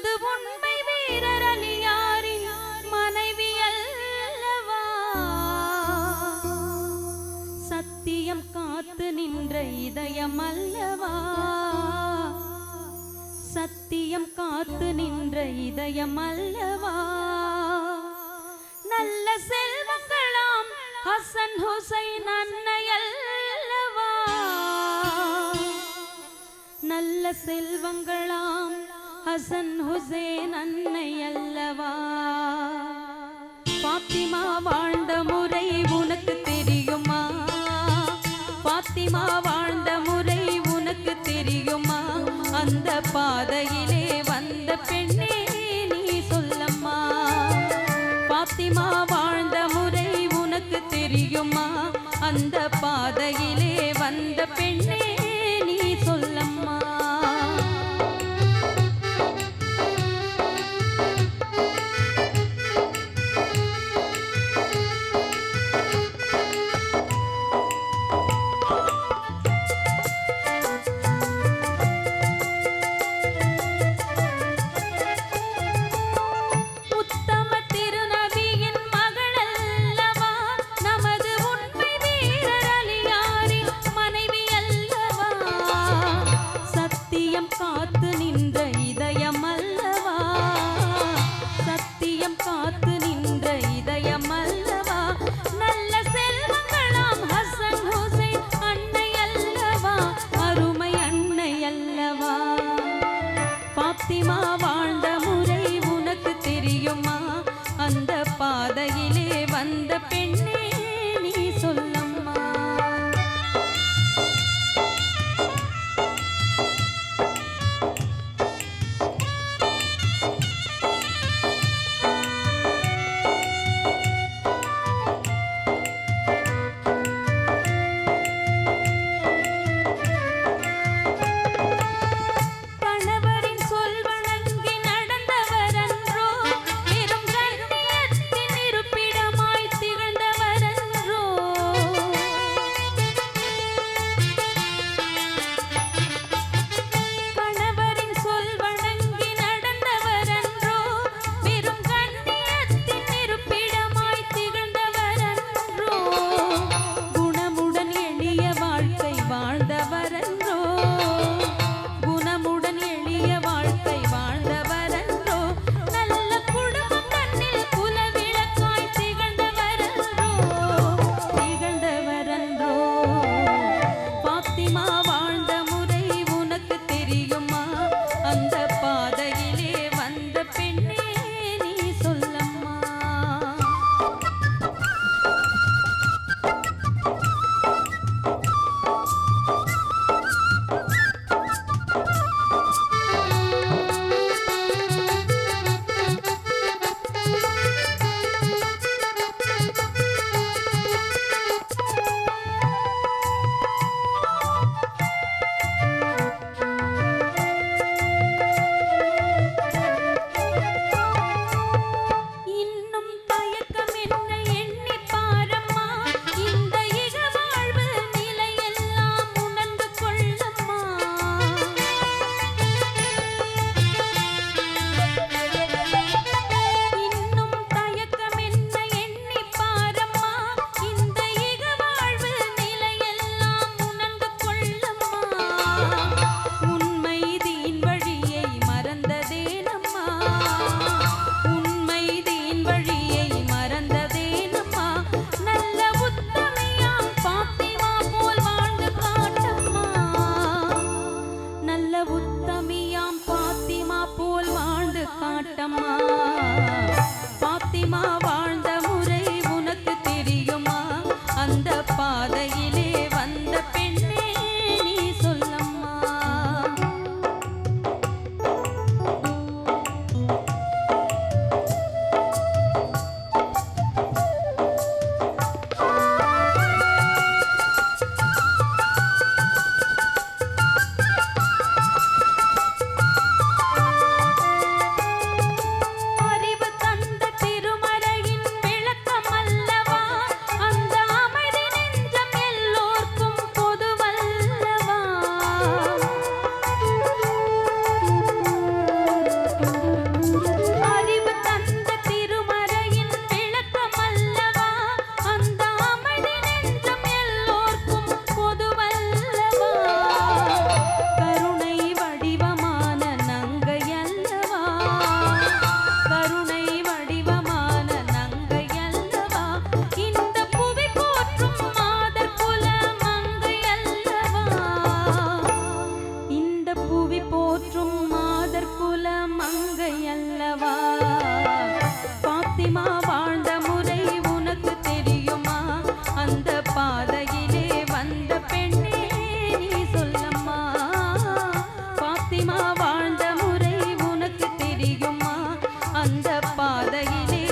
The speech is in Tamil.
நமது உண்மை வீரர் அலியாரின் மனைவி அல்லவா சத்தியம் காத்து நின்ற இதயம் அல்லவா சத்தியம் காத்து நின்ற இதயம் அல்லவா நல்ல செல்வங்களாம் ஹசன் ஹுசைன் அன்னை அல்லவா நல்ல செல்வங்களாம் ஹசன் ஹுசைன் அன்னை அல்லவா பாத்திமா வாழ்ந்த முறை உனக்கு தெரியுமா பாத்திமா வாழ்ந்த முறை உனக்கு தெரியுமா அந்த பாதையிலே வந்த பெண்ணே நீ சொல்லம்மா பாத்திமா வாழ்ந்த முறை உனக்கு தெரியுமா அந்த பாதையிலே வந்த பெண்ணே நீ சொல்லம்மா காத்து நின்ற இதயம் அல்லவா சத்தியம் காத்து நின்ற இதயம் அல்லவா நல்ல செல்வங்களாம் ஹசன் ஹுசைன் அன்னை அல்லவா அருமை அன்னை அல்லவா பாத்திமா வாழ்ந்த முறை உனக்கு தெரியுமா அந்த பாதையிலே வந்த பெண்ணே நீ சொல்லம்மா பாத்திமா வாழ்ந்த முறை உனக்கு தெரியுமா அந்த பாதையிலே வந்த பெண்ணே நீ சொல்லம்மா அறிவு தந்த திருமறையின் விளக்க மங்கை அல்லவா பாத்திமா வாழ்ந்த முறை உனக்கு தெரியுமா அந்த பாதையிலே வந்த பெண்ணே நீ சொல்லம்மா பாத்திமா வாழ்ந்த முறை உனக்கு தெரியுமா அந்த பாதையிலே